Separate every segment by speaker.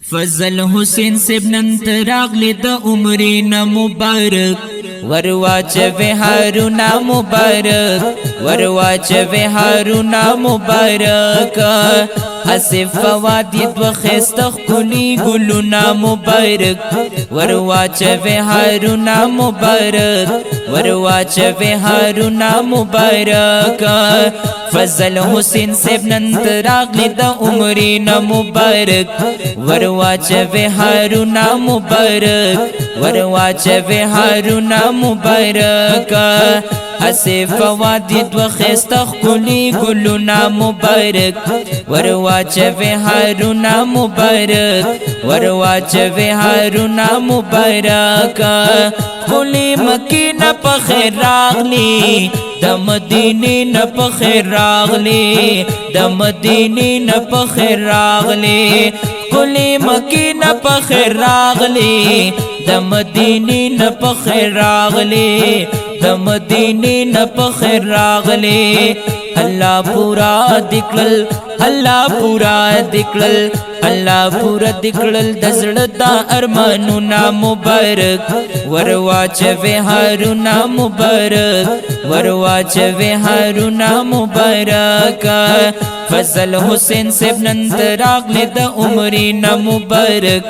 Speaker 1: فضل حسین سیب نن راغلی د عمرنا مبارک ورواچوي هارونا مبارک ورواچوي هارونا مبارک اسف وادي دو خستخ کلی ګلونا مبارک ورواچوي هارونا مبارک ورواچوي هارونا مبارک فضل حسین سیب نن راغلی د عمرنا مبارک ورواچوي هارونا مبارک ورواچوي هارونا مبارک اسف وادي دو خستخ کلی ګلونا مبارک ورواچوي هارونا مبارک ورواچوي هارونا مبارک کلی مکینه په خیر راغلی د مدینې نه په خیر راغلی د مدینې نه په خیر راغلی کلی مکینه په خیر راغلی د مدینې نه په خیر راغلی د مدینې نه په خیر راغلی الله پورا دکل الله پورا دکل الله پورا دکل د زړه د ارمانونه مبارک ورواچوي هارونا مبارک ورواچوي هارونا مبارک فضل حسین سیب نن راغلی د عمرنا مبارک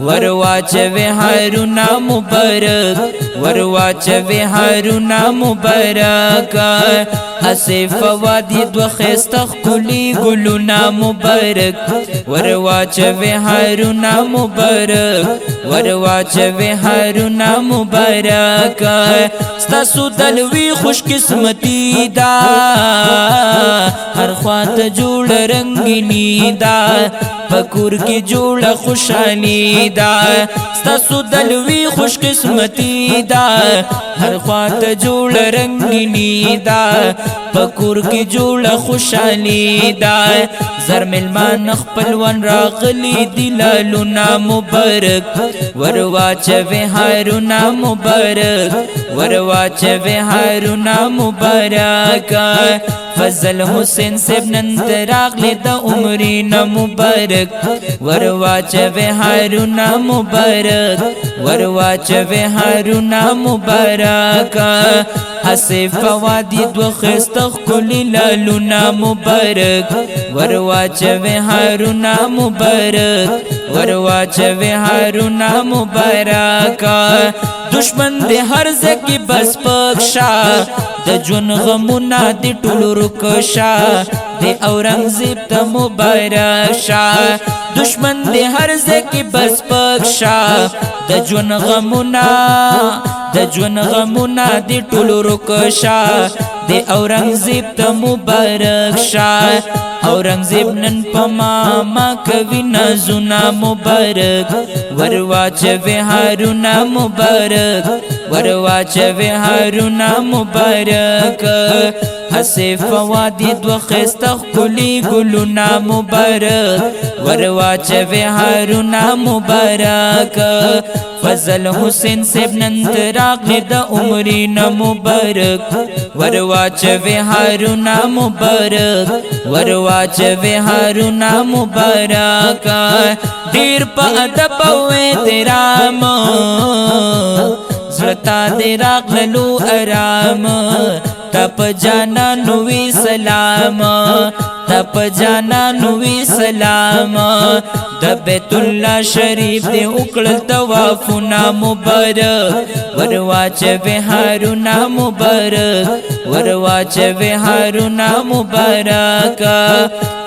Speaker 1: ورواچوي هارونا مبارک ورواچوي هارونا مبارک اسف وادي دو خستخ کلی ګلونا مبارک ورواچوي هارونا مبارک ورواچوي هارونا مبارک ستاسو دلوي خوش قسمتي دا هر خواته جوړ رنگینی دا پکور کی جوړ خوشحالی دا ستاسو دلوي خوش قسمتي دا هر خواته جوړ رنگینی دا پکور کی جوړ خوشحالی دا زر ملمان خپلوان راغلی دلالونا مبارک ورواچوي هارونا مبارک ورواچوي هارونا مبارک فضل حسین سیب نن راغلی د عمرنا مبارک ورواچوي هارونا مبارک ورواچوي هارونا مبارک اسف وادي دو خستخ کلی لالونا مبارک ورواچوي هارونا مبارک ورواچوي هارونا مبارک دشمن دې هر ځکه بس پکشا د جون غمونه دې ټول رکشا د اورنګزیب ته مبارک شا دشمن دې هر ځکه بس پکشا د جون غمونه دې ټول رکشا د اورنګزیب ته مبارک شا اورنګزیب نن پما ما کوي نازونه مبارک ورواچوي هارونا مبارک ورواچوي هارونا مبارک اسف وادي دو خستخ کلی ګلونا مبارک ورواچوي هارونا مبارک فضل حسین سیب نن راغلی د عمرنا مبارک ورواچوي هارونا مبارک ورواچوي هارونا مبارک ډیر په ادب او احترام زړه دې راغلو آرام تپ جانا نوی سلام تپ جانا نوی سلام د بیت الله شریف دې وکړل طوافنا مبارک ورواچوي هارونا مبارک ورواچوي هارونا مبارک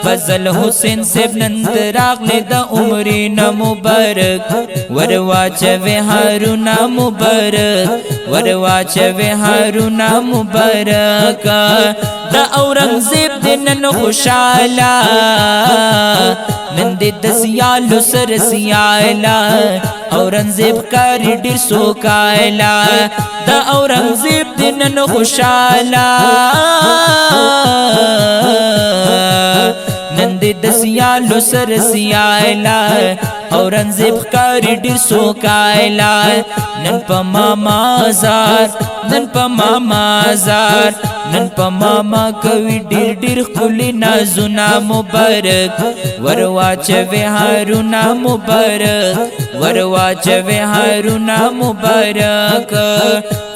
Speaker 1: فضل حسین سیب نن راغلی د عمرنا مبارک ورواچوي هارونا مبارک ورواچوي هارونا مبارک د اورنګزیب دې نن خوشاله نن دې د سیالو سر سیاله اورنګزیب کاری ډیر سوکاله د اورنګزیب دې نن خوشاله نن دې د سیالو سر سیاله औरंगजेब कारी ډیر سوکایلا نن په ماما زار نن په ماما زار نن په ماما کوي ډیر ډیر خلی نازونه مبارک ورواچوي هارونه مبارک ورواچوي هارونه مبارک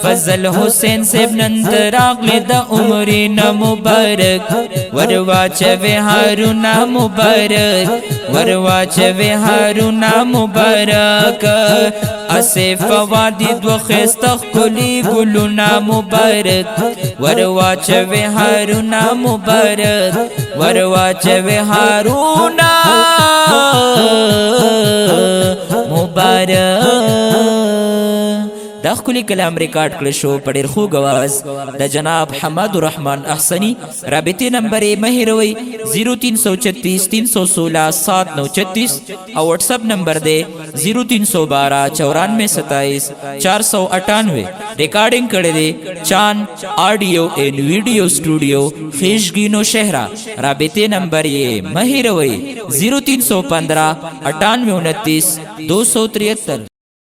Speaker 1: فضل حسین سیب نن راغلی د عمرنا مبارک ورواچوي هارونه مبارک ورواچوي هارونه مبارک اسف وادي دو خستخ کلی ګلونه مبارک ورواچوي هارونه مبارک ورواچوي هارونه مبارک دا خلی کلام ریکارڈ کړی شو په ډېر خوږ اواز د جناب حماد الرحمن احسنی رابطې نمبر یې مه هېروئ 0336 316 7936 او واتساپ نمبر دی 0312 9427 498 ریکارډینګ کړی دی چاند آډیو اینڈ ویډیو سټوډیو خیشګي نوشهرا رابطې نمبر یې مه هېروئ 0315 9829 273